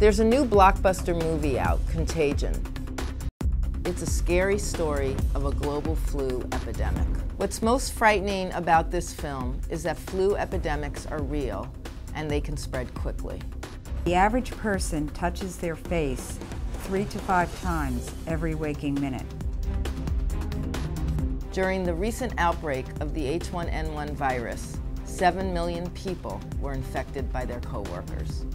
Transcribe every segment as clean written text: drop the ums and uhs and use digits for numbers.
There's a new blockbuster movie out, Contagion. It's a scary story of a global flu epidemic. What's most frightening about this film is that flu epidemics are real and they can spread quickly. The average person touches their face 3 to 5 times every waking minute. During the recent outbreak of the H1N1 virus, 7 million people were infected by their coworkers.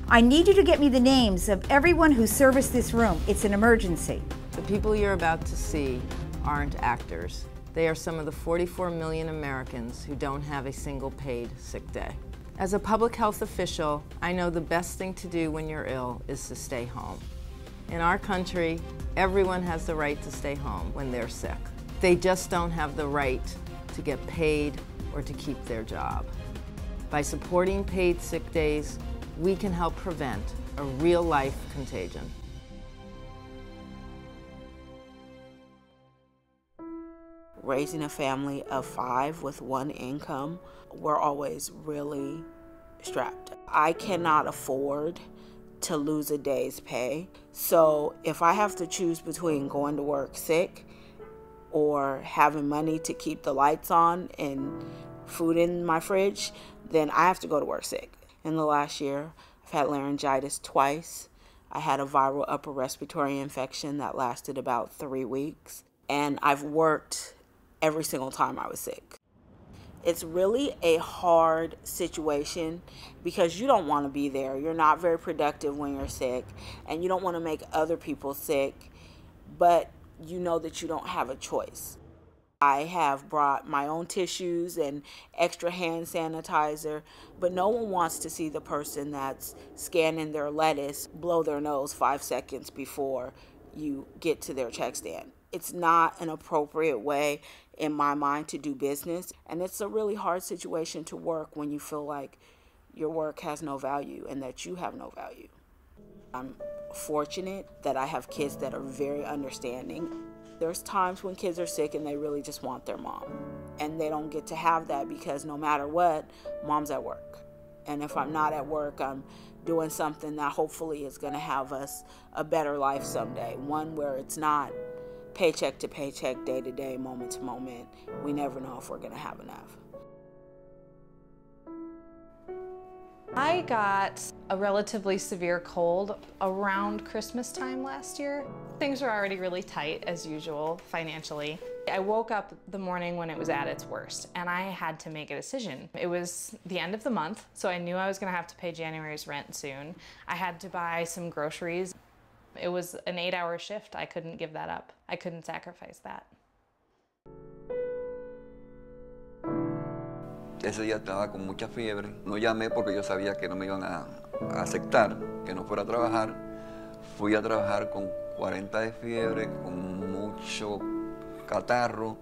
I need you to get me the names of everyone who serviced this room. It's an emergency. The people you're about to see aren't actors. They are some of the 44 million Americans who don't have a single paid sick day. As a public health official, I know the best thing to do when you're ill is to stay home. In our country, everyone has the right to stay home when they're sick. They just don't have the right to get paid or to keep their job. By supporting paid sick days, we can help prevent a real-life contagion. Raising a family of 5 with 1 income, we're always really strapped. I cannot afford to lose a day's pay. So if I have to choose between going to work sick or having money to keep the lights on and food in my fridge, then I have to go to work sick. In the last year, I've had laryngitis twice. I had a viral upper respiratory infection that lasted about 3 weeks. And I've worked every single time I was sick. It's really a hard situation because you don't want to be there. You're not very productive when you're sick, and you don't want to make other people sick, but you know that you don't have a choice. I have brought my own tissues and extra hand sanitizer, but no one wants to see the person that's scanning their lettuce blow their nose 5 seconds before you get to their check stand. It's not an appropriate way in my mind to do business, and it's a really hard situation to work when you feel like your work has no value and that you have no value. I'm fortunate that I have kids that are very understanding. There's times when kids are sick and they really just want their mom, and they don't get to have that because no matter what, mom's at work. And if I'm not at work, I'm doing something that hopefully is going to have us a better life someday, one where it's not paycheck to paycheck, day to day, moment to moment. We never know if we're going to have enough. I got a relatively severe cold around Christmas time last year. Things were already really tight, as usual, financially. I woke up the morning when it was at its worst, and I had to make a decision. It was the end of the month, so I knew I was going to have to pay January's rent soon. I had to buy some groceries. It was an 8-hour shift. I couldn't give that up. I couldn't sacrifice that. Ese día estaba con mucha fiebre. No llamé porque yo sabía que no me iban a aceptar que no fuera a trabajar. Fui a trabajar con 40 de fiebre, con mucho catarro.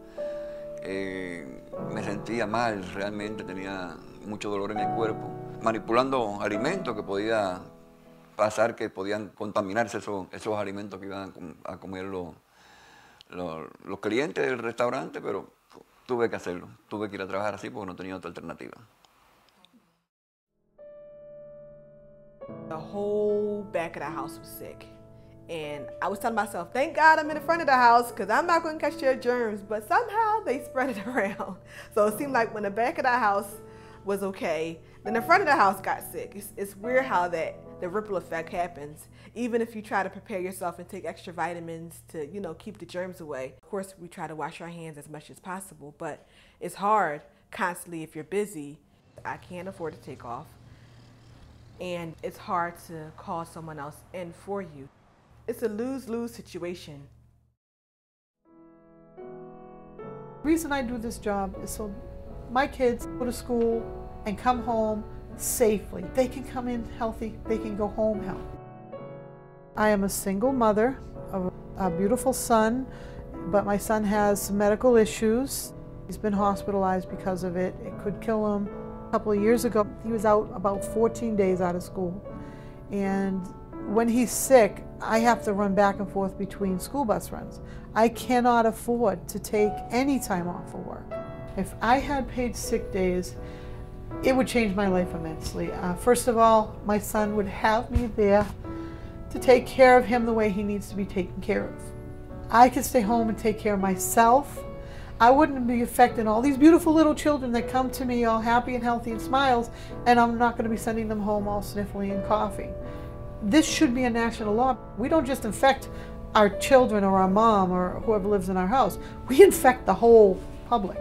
Me sentía mal, realmente tenía mucho dolor en el cuerpo. Manipulando alimentos que podía pasar, que podían contaminarse esos alimentos que iban a comer los clientes del restaurante, pero tuve que hacerlo. Tuve que ir a trabajar así porque no tenía otra alternativa. The whole back of the house was sick. And I was telling myself, thank God I'm in the front of the house because I'm not going to catch their germs. But somehow they spread it around. So it seemed like when the back of the house was okay, then the front of the house got sick. It's weird how the ripple effect happens. Even if you try to prepare yourself and take extra vitamins to, keep the germs away. Of course, we try to wash our hands as much as possible, but it's hard constantly if you're busy. I can't afford to take off. And it's hard to call someone else in for you. It's a lose-lose situation. The reason I do this job is so my kids go to school and come home safely. They can come in healthy, they can go home healthy. I am a single mother of a beautiful son, but my son has some medical issues. He's been hospitalized because of it. It could kill him. A couple of years ago, he was out about 14 days out of school. And when he's sick, I have to run back and forth between school bus runs. I cannot afford to take any time off for work. If I had paid sick days, it would change my life immensely. First of all, my son would have me there to take care of him the way he needs to be taken care of. I can stay home and take care of myself. I wouldn't be affecting all these beautiful little children that come to me all happy and healthy and smiles, and I'm not going to be sending them home all sniffly and coughing. This should be a national law. We don't just infect our children or our mom or whoever lives in our house. We infect the whole public.